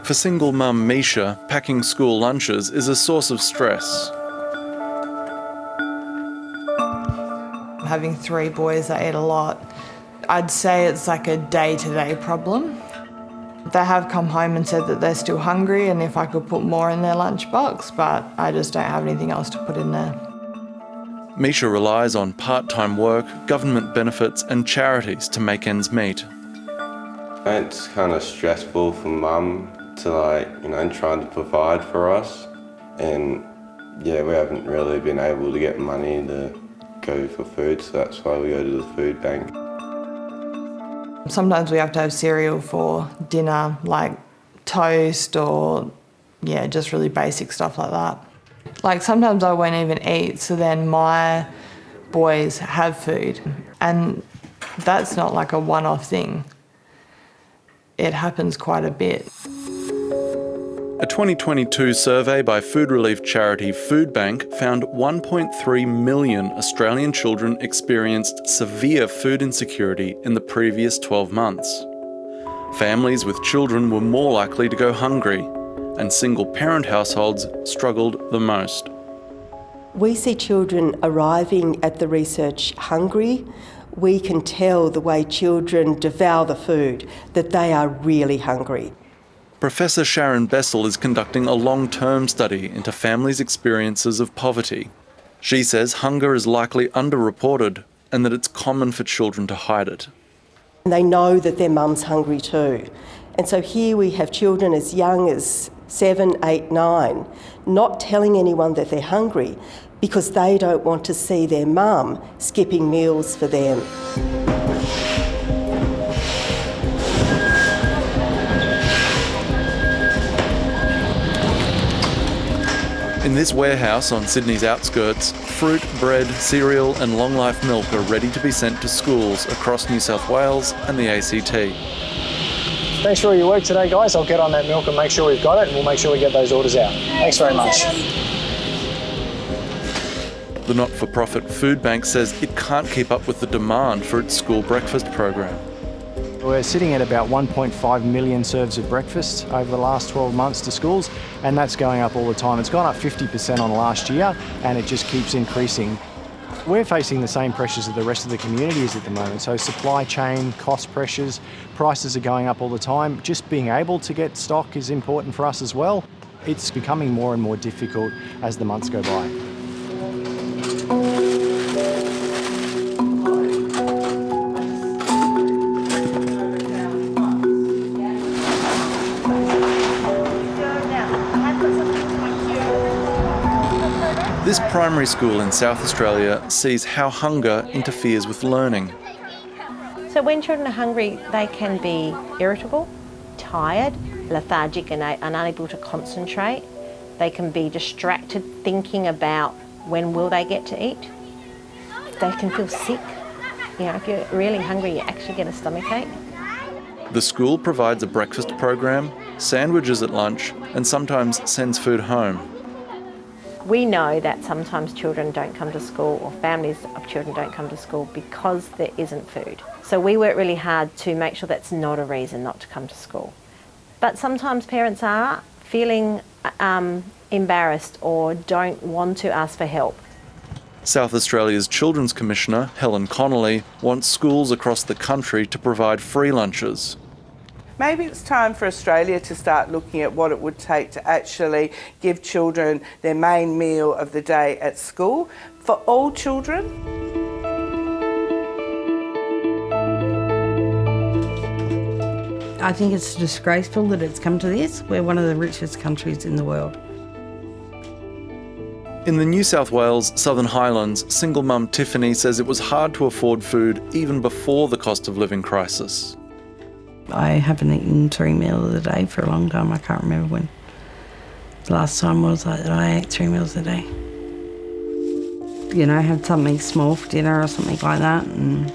For single mum Misha, packing school lunches is a source of stress. Having 3 boys that eat a lot, I'd say it's like a day-to-day problem. They have come home and said that they're still hungry and if I could put more in their lunchbox, but I just don't have anything else to put in there. Misha relies on part-time work, government benefits and charities to make ends meet. It's kind of stressful for mum to trying to provide for us, and yeah, we haven't really been able to get money to go for food, so that's why we go to the food bank. Sometimes we have to have cereal for dinner, like toast or, just really basic stuff like that. Like sometimes I won't even eat, so then my boys have food. And that's not like a one-off thing. It happens quite a bit. A 2022 survey by food relief charity Food Bank found 1.3 million Australian children experienced severe food insecurity in the previous 12 months. Families with children were more likely to go hungry, and single-parent households struggled the most. We see children arriving at the research hungry. We can tell the way children devour the food that they are really hungry. Professor Sharon Bessel is conducting a long-term study into families' experiences of poverty. She says hunger is likely underreported and that it's common for children to hide it. They know that their mum's hungry too. And so here we have children as young as 7, 8, 9, not telling anyone that they're hungry because they don't want to see their mum skipping meals for them. In this warehouse on Sydney's outskirts, fruit, bread, cereal and long-life milk are ready to be sent to schools across New South Wales and the ACT. Thanks for all your work today, guys. I'll get on that milk and make sure we've got it, and we'll make sure we get those orders out. Thanks very much. The not-for-profit Food Bank says it can't keep up with the demand for its school breakfast program. We're sitting at about 1.5 million serves of breakfast over the last 12 months to schools, and that's going up all the time. It's gone up 50% on last year, and it just keeps increasing. We're facing the same pressures that the rest of the community is at the moment. So supply chain, cost pressures, prices are going up all the time. Just being able to get stock is important for us as well. It's becoming more and more difficult as the months go by. This primary school in South Australia sees how hunger interferes with learning. So when children are hungry, they can be irritable, tired, lethargic and unable to concentrate. They can be distracted thinking about when will they get to eat. They can feel sick. You know, if you're really hungry, you actually get a stomachache. The school provides a breakfast program, sandwiches at lunch, and sometimes sends food home. We know that sometimes children don't come to school, or families of children don't come to school because there isn't food. So we work really hard to make sure that's not a reason not to come to school. But sometimes parents are feeling embarrassed or don't want to ask for help. South Australia's Children's Commissioner, Helen Connolly, wants schools across the country to provide free lunches. Maybe it's time for Australia to start looking at what it would take to actually give children their main meal of the day at school for all children. I think it's disgraceful that it's come to this. We're one of the richest countries in the world. In the New South Wales Southern Highlands, single mum Tiffany says it was hard to afford food even before the cost of living crisis. I haven't eaten 3 meals a day for a long time. I can't remember when the last time was like that I ate 3 meals a day. You know, have something small for dinner or something like that, and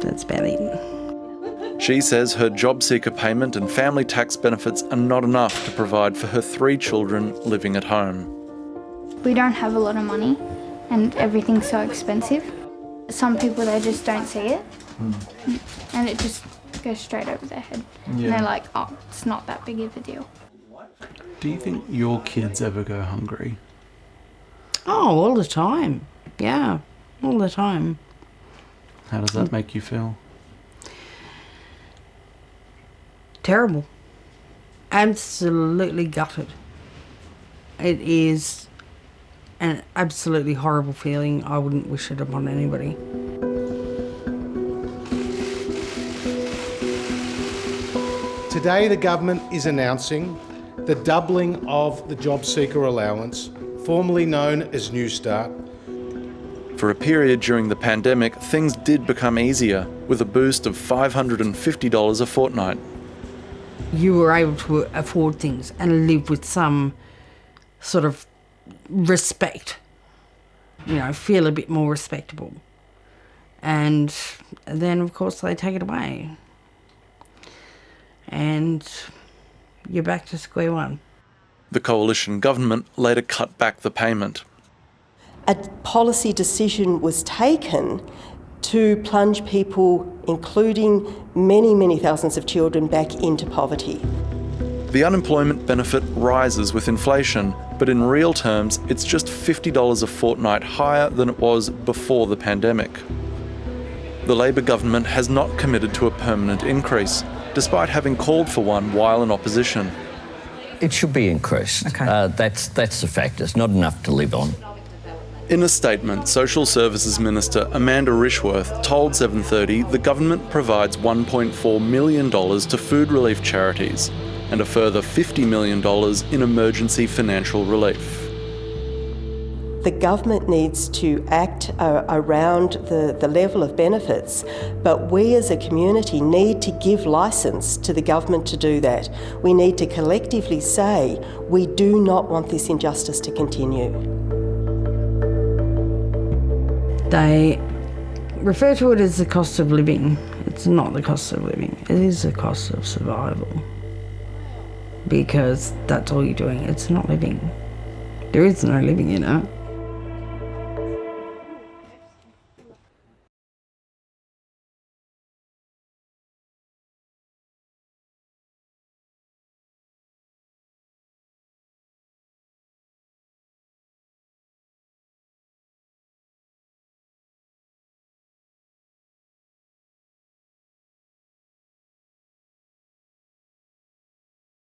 that's about it. She says her Jobseeker payment and family tax benefits are not enough to provide for her 3 children living at home. We don't have a lot of money and everything's so expensive. Some people, they just don't see it. And it just just go straight over their head. And they're like, oh, it's not that big of a deal. Do you think your kids ever go hungry? Oh, all the time. Yeah, all the time. How does that make you feel? Terrible. Absolutely gutted. It is an absolutely horrible feeling. I wouldn't wish it upon anybody. Today the government is announcing the doubling of the Jobseeker allowance, formerly known as New Start. For a period during the pandemic, things did become easier, with a boost of $550 a fortnight. You were able to afford things and live with some sort of respect, you know, feel a bit more respectable. And then, of course, they take it away. And you're back to square one. The coalition government later cut back the payment. A policy decision was taken to plunge people, including many, many thousands of children, back into poverty. The unemployment benefit rises with inflation, but in real terms, it's just $50 a fortnight higher than it was before the pandemic. The Labor government has not committed to a permanent increase, despite having called for one while in opposition. It should be increased. Okay. That's the fact. It's not enough to live on. In a statement, Social Services Minister Amanda Rishworth told 730 the government provides $1.4 million to food relief charities and a further $50 million in emergency financial relief. The government needs to act around the level of benefits, but we as a community need to give licence to the government to do that. We need to collectively say we do not want this injustice to continue. They refer to it as the cost of living. It's not the cost of living. It is the cost of survival. Because that's all you're doing. It's not living. There is no living in it.